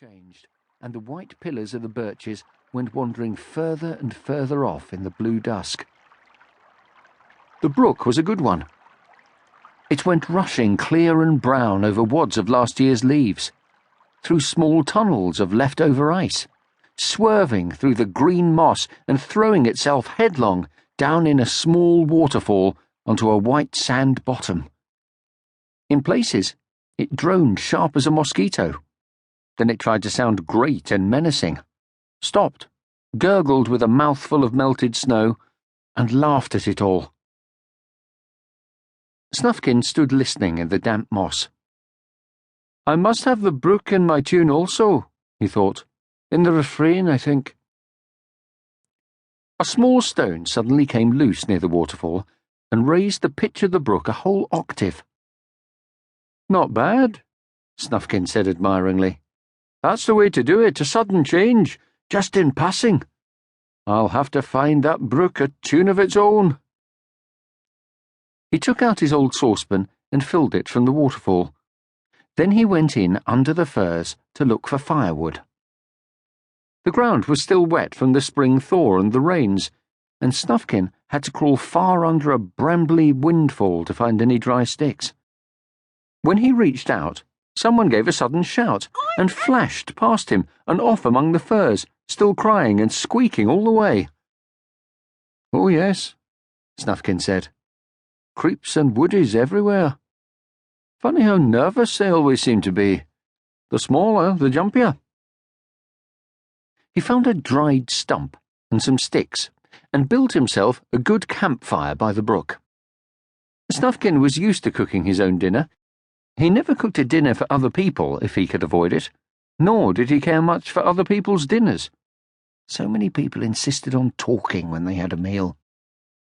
changed, and the white pillars of the birches went wandering further and further off in the blue dusk. The brook was a good one. It went rushing clear and brown over wads of last year's leaves, through small tunnels of leftover ice, swerving through the green moss and throwing itself headlong down in a small waterfall onto a white sand bottom. In places, it droned sharp as a mosquito. Then it tried to sound great and menacing, stopped, gurgled with a mouthful of melted snow, and laughed at it all. Snufkin stood listening in the damp moss. "I must have the brook in my tune also," he thought. "In the refrain, I think." A small stone suddenly came loose near the waterfall and raised the pitch of the brook a whole octave. "Not bad," Snufkin said admiringly. "That's the way to do it, a sudden change, just in passing. I'll have to find that brook a tune of its own." He took out his old saucepan and filled it from the waterfall. Then he went in under the firs to look for firewood. The ground was still wet from the spring thaw and the rains, and Snufkin had to crawl far under a brambly windfall to find any dry sticks. When he reached out, someone gave a sudden shout and flashed past him and off among the firs, still crying and squeaking all the way. "Oh yes," Snufkin said. "Creeps and woodies everywhere. Funny how nervous they always seem to be. The smaller, the jumpier." He found a dried stump and some sticks and built himself a good campfire by the brook. Snufkin was used to cooking his own dinner. He never cooked a dinner for other people if he could avoid it, nor did he care much for other people's dinners. So many people insisted on talking when they had a meal.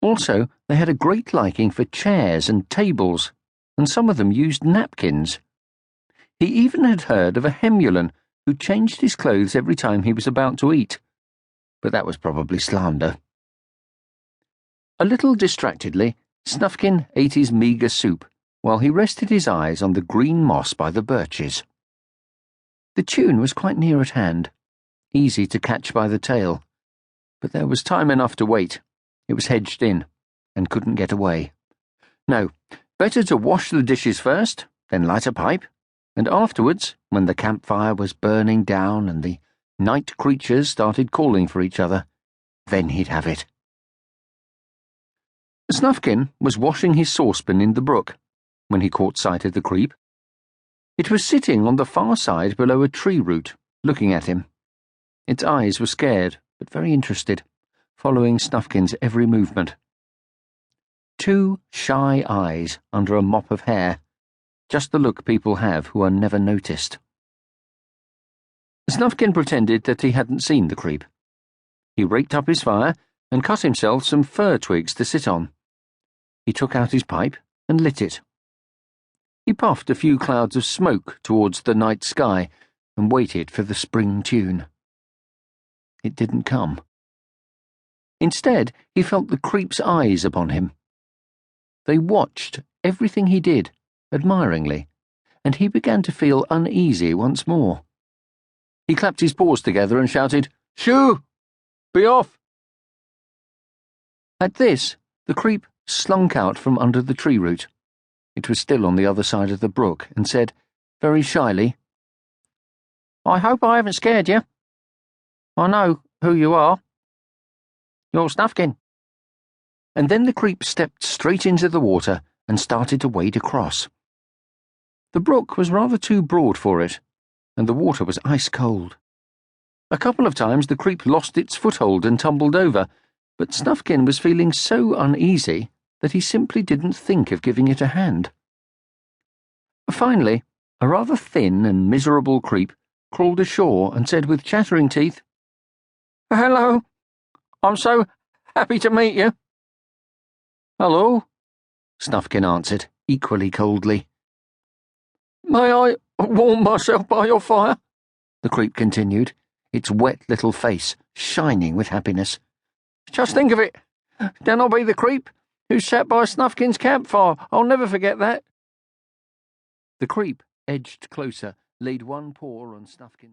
Also, they had a great liking for chairs and tables, and some of them used napkins. He even had heard of a hemulan who changed his clothes every time he was about to eat, but that was probably slander. A little distractedly, Snufkin ate his meagre soup, while he rested his eyes on the green moss by the birches. The tune was quite near at hand, easy to catch by the tail, but there was time enough to wait. It was hedged in, and couldn't get away. No, better to wash the dishes first, then light a pipe, and afterwards, when the campfire was burning down and the night creatures started calling for each other, then he'd have it. Snufkin was washing his saucepan in the brook when he caught sight of the creep. It was sitting on the far side below a tree root, looking at him. Its eyes were scared, but very interested, following Snufkin's every movement. 2 shy eyes under a mop of hair, just the look people have who are never noticed. Snufkin pretended that he hadn't seen the creep. He raked up his fire and cut himself some fir twigs to sit on. He took out his pipe and lit it. He puffed a few clouds of smoke towards the night sky and waited for the spring tune. It didn't come. Instead, he felt the creep's eyes upon him. They watched everything he did, admiringly, and he began to feel uneasy once more. He clapped his paws together and shouted, "Shoo! Be off!" At this, the creep slunk out from under the tree root. It was still on the other side of the brook, and said, very shyly, "I hope I haven't scared you. I know who you are. You're Snufkin." And then the creep stepped straight into the water and started to wade across. The brook was rather too broad for it, and the water was ice cold. A couple of times the creep lost its foothold and tumbled over, but Snufkin was feeling so uneasy that he simply didn't think of giving it a hand. Finally, a rather thin and miserable creep crawled ashore and said with chattering teeth, "Hello, I'm so happy to meet you." "Hello," Snufkin answered, equally coldly. "May I warm myself by your fire?" the creep continued, its wet little face shining with happiness. "Just think of it. Then I'll be the creep who sat by Snufkin's campfire. I'll never forget that." The creep edged closer, laid one paw on Snufkin's